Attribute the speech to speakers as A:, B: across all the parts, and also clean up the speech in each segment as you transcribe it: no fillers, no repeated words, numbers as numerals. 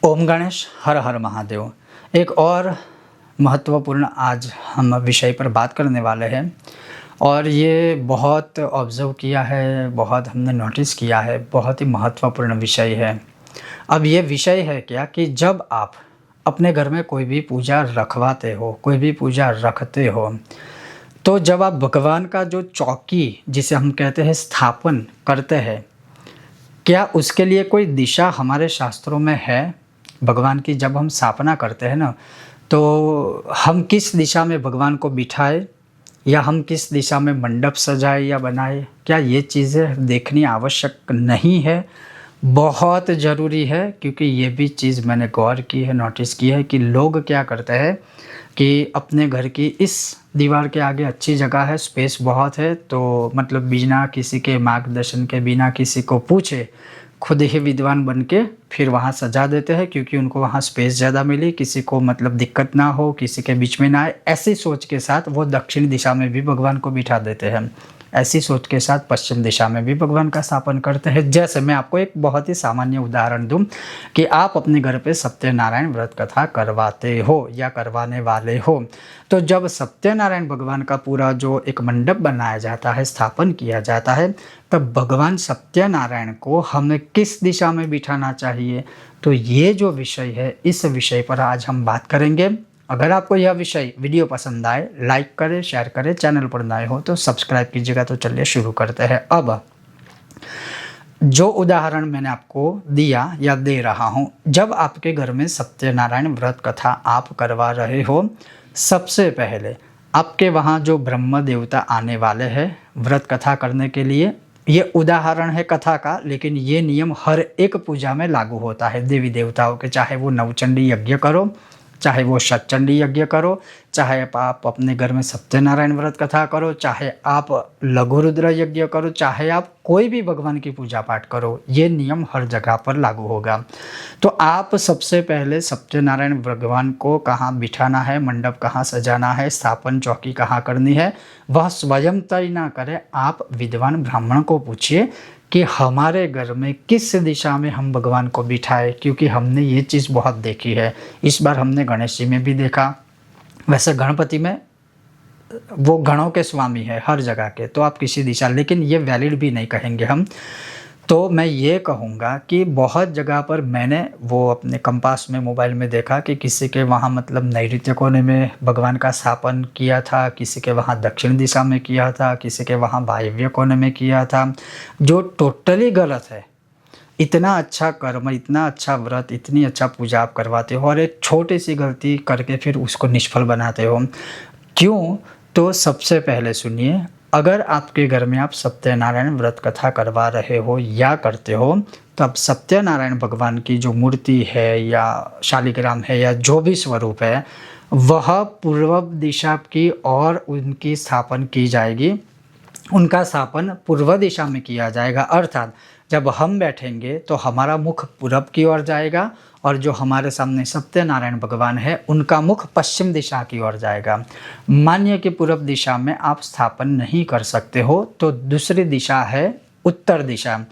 A: ओम गणेश हर हर महादेव। एक और महत्वपूर्ण आज हम विषय पर बात करने वाले हैं और ये बहुत ऑब्ज़र्व किया है, बहुत हमने नोटिस किया है, बहुत ही महत्वपूर्ण विषय है। अब ये विषय है क्या कि जब आप अपने घर में कोई भी पूजा रखवाते हो, कोई भी पूजा रखते हो, तो जब आप भगवान का जो चौकी जिसे हम कहते हैं स्थापन करते हैं, क्या उसके लिए कोई दिशा हमारे शास्त्रों में है? भगवान की जब हम स्थापना करते हैं ना, तो हम किस दिशा में भगवान को बिठाएँ या हम किस दिशा में मंडप सजाएँ या बनाएँ? क्या ये चीज़ें देखनी आवश्यक नहीं है? बहुत ज़रूरी है, क्योंकि ये भी चीज़ मैंने गौर की है, नोटिस की है कि लोग क्या करते हैं कि अपने घर की इस दीवार के आगे अच्छी जगह है, स्पेस बहुत है, तो मतलब बिना किसी के मार्गदर्शन के, बिना किसी को पूछे खुद ही विद्वान बन के फिर वहाँ सजा देते हैं, क्योंकि उनको वहाँ स्पेस ज़्यादा मिली, किसी को मतलब दिक्कत ना हो, किसी के बीच में ना आए। ऐसी सोच के साथ वो दक्षिण दिशा में भी भगवान को बिठा देते हैं, ऐसी सोच के साथ पश्चिम दिशा में भी भगवान का स्थापन करते हैं। जैसे मैं आपको एक बहुत ही सामान्य उदाहरण दूं कि आप अपने घर पे सत्यनारायण व्रत कथा करवाते हो या करवाने वाले हो, तो जब सत्यनारायण भगवान का पूरा जो एक मंडप बनाया जाता है, स्थापन किया जाता है, तब भगवान सत्यनारायण को हमें किस दिशा में बिठाना चाहिए? तो ये जो विषय है, इस विषय पर आज हम बात करेंगे। अगर आपको यह विषय वीडियो पसंद आए, लाइक करें, शेयर करें, चैनल पर नए हो तो सब्सक्राइब कीजिएगा। तो चलिए शुरू करते हैं। अब जो उदाहरण मैंने आपको दिया या दे रहा हूँ, जब आपके घर में सत्यनारायण व्रत कथा आप करवा रहे हो, सबसे पहले आपके वहाँ जो ब्रह्म देवता आने वाले हैं व्रत कथा करने के लिए, ये उदाहरण है कथा का, लेकिन ये नियम हर एक पूजा में लागू होता है देवी देवताओं के। चाहे वो नवचंडी यज्ञ करो, चाहे वो शतचंडी यज्ञ करो, चाहे आप अपने घर में सत्यनारायण व्रत कथा करो, चाहे आप लघु रुद्र यज्ञ करो, चाहे आप कोई भी भगवान की पूजा पाठ करो, ये नियम हर जगह पर लागू होगा। तो आप सबसे पहले सत्यनारायण भगवान को कहाँ बिठाना है, मंडप कहाँ सजाना है, स्थापन चौकी कहाँ करनी है, वह स्वयं तय ना करें। आप विद्वान ब्राह्मण को पूछिए कि हमारे घर में किस दिशा में हम भगवान को बिठाएं, क्योंकि हमने ये चीज़ बहुत देखी है। इस बार हमने गणेश जी में भी देखा, वैसे गणपति में वो गणों के स्वामी है हर जगह के, तो आप किसी दिशा, लेकिन ये वैलिड भी नहीं कहेंगे हम। तो मैं ये कहूँगा कि बहुत जगह पर मैंने वो अपने कंपास में मोबाइल में देखा कि किसी के वहाँ मतलब नैऋत्य कोने में भगवान का स्थापन किया था, किसी के वहाँ दक्षिण दिशा में किया था, किसी के वहाँ वायव्य कोने में किया था, जो टोटली गलत है। इतना अच्छा कर्म, इतना अच्छा व्रत, इतनी अच्छा पूजा आप करवाते हो और एक छोटी सी गलती करके फिर उसको निष्फल बनाते हो, क्यों? तो सबसे पहले सुनिए, अगर आपके घर में आप सत्यनारायण व्रत कथा करवा रहे हो या करते हो, तो अब सत्यनारायण भगवान की जो मूर्ति है या शालिग्राम है या जो भी स्वरूप है, वह पूर्व दिशा की ओर उनकी स्थापन की जाएगी। उनका स्थापन पूर्व दिशा में किया जाएगा, अर्थात जब हम बैठेंगे तो हमारा मुख पूरब की ओर जाएगा और जो हमारे सामने सत्यनारायण भगवान है उनका मुख पश्चिम दिशा की ओर जाएगा। मानिए कि पूरब दिशा में आप स्थापन नहीं कर सकते हो, तो दूसरी दिशा है उत्तर दिशा।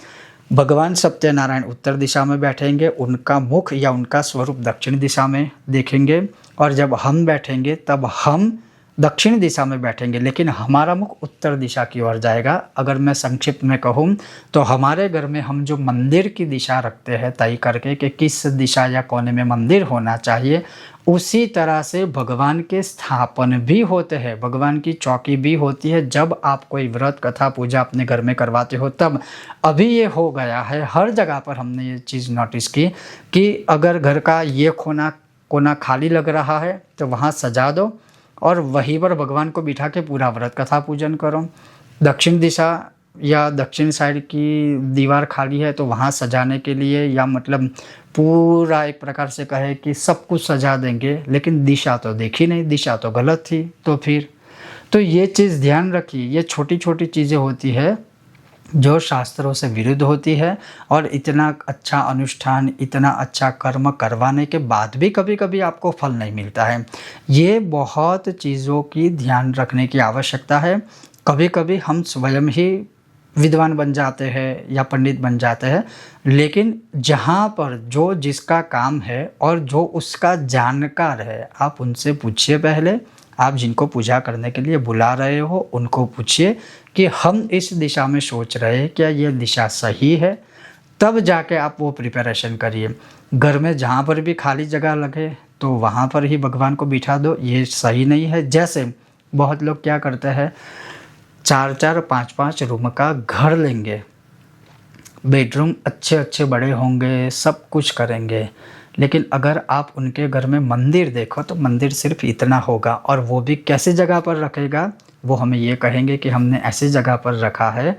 A: भगवान सत्यनारायण उत्तर दिशा में बैठेंगे, उनका मुख या उनका स्वरूप दक्षिण दिशा में देखेंगे, और जब हम बैठेंगे तब हम दक्षिण दिशा में बैठेंगे, लेकिन हमारा मुख उत्तर दिशा की ओर जाएगा। अगर मैं संक्षिप्त में कहूँ तो हमारे घर में हम जो मंदिर की दिशा रखते हैं तय करके कि किस दिशा या कोने में मंदिर होना चाहिए, उसी तरह से भगवान के स्थापन भी होते हैं, भगवान की चौकी भी होती है। जब आप कोई व्रत कथा पूजा अपने घर में करवाते हो तब अभी ये हो गया है, हर जगह पर हमने ये चीज़ नोटिस की कि अगर घर का ये कोना खाली लग रहा है तो वहाँ सजा दो और वहीं पर भगवान को बिठा के पूरा व्रत कथा पूजन करो। दक्षिण दिशा या दक्षिण साइड की दीवार खाली है तो वहाँ सजाने के लिए, या मतलब पूरा एक प्रकार से कहे कि सब कुछ सजा देंगे, लेकिन दिशा तो देखी नहीं, दिशा तो गलत थी। तो ये चीज़ ध्यान रखिए, ये छोटी छोटी चीज़ें होती है जो शास्त्रों से विरुद्ध होती है, और इतना अच्छा अनुष्ठान, इतना अच्छा कर्म करवाने के बाद भी कभी कभी आपको फल नहीं मिलता है। ये बहुत चीज़ों की ध्यान रखने की आवश्यकता है। कभी कभी हम स्वयं ही विद्वान बन जाते हैं या पंडित बन जाते हैं, लेकिन जहाँ पर जो जिसका काम है और जो उसका जानकार है, आप उनसे पूछिए पहले। आप जिनको पूजा करने के लिए बुला रहे हो उनको पूछिए कि हम इस दिशा में सोच रहे हैं, क्या ये दिशा सही है? तब जाके आप वो प्रिपरेशन करिए। घर में जहाँ पर भी खाली जगह लगे तो वहाँ पर ही भगवान को बिठा दो, ये सही नहीं है। जैसे बहुत लोग क्या करते हैं, 4-4 5-5 रूम का घर लेंगे, बेडरूम अच्छे अच्छे बड़े होंगे, सब कुछ करेंगे, लेकिन अगर आप उनके घर में मंदिर देखो तो मंदिर सिर्फ इतना होगा, और वो भी कैसी जगह पर रखेगा, वो हमें ये कहेंगे कि हमने ऐसी जगह पर रखा है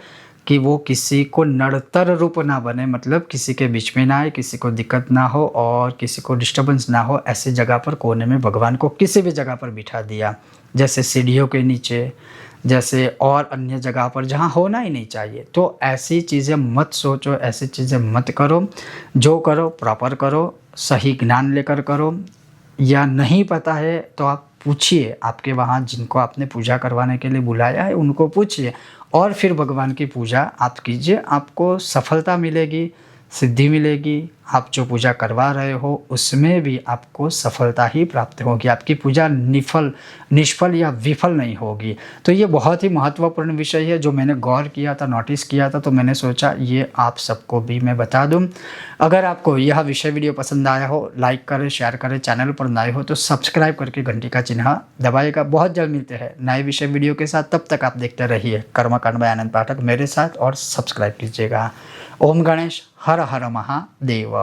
A: कि वो किसी को नड़तर रूप ना बने, मतलब किसी के बीच में ना आए, किसी को दिक्कत ना हो और किसी को डिस्टर्बेंस ना हो। ऐसी जगह पर कोने में भगवान को किसी भी जगह पर बिठा दिया, जैसे सीढ़ियों के नीचे, जैसे और अन्य जगह पर जहाँ होना ही नहीं चाहिए। तो ऐसी चीज़ें मत सोचो, ऐसी चीज़ें मत करो। जो करो प्रॉपर करो, सही ज्ञान लेकर करो। या नहीं पता है तो आप पूछिए, आपके वहाँ जिनको आपने पूजा करवाने के लिए बुलाया है उनको पूछिए, और फिर भगवान की पूजा आप कीजिए। आपको सफलता मिलेगी, सिद्धि मिलेगी। आप जो पूजा करवा रहे हो उसमें भी आपको सफलता ही प्राप्त होगी, आपकी पूजा निष्फल या विफल नहीं होगी। तो ये बहुत ही महत्वपूर्ण विषय है जो मैंने गौर किया था, नोटिस किया था, तो मैंने सोचा ये आप सबको भी मैं बता दूं। अगर आपको यह विषय वीडियो पसंद आया हो, लाइक करें, शेयर करें, चैनल पर नए हो तो सब्सक्राइब करके घंटी का चिन्ह दबाइएगा। बहुत जल्द मिलते हैं नए विषय वीडियो के साथ, तब तक आप देखते रहिए कर्मकांड बाय आनंद पाठक मेरे साथ, और सब्सक्राइब कीजिएगा। ओम गणेश, हर हर महादेव।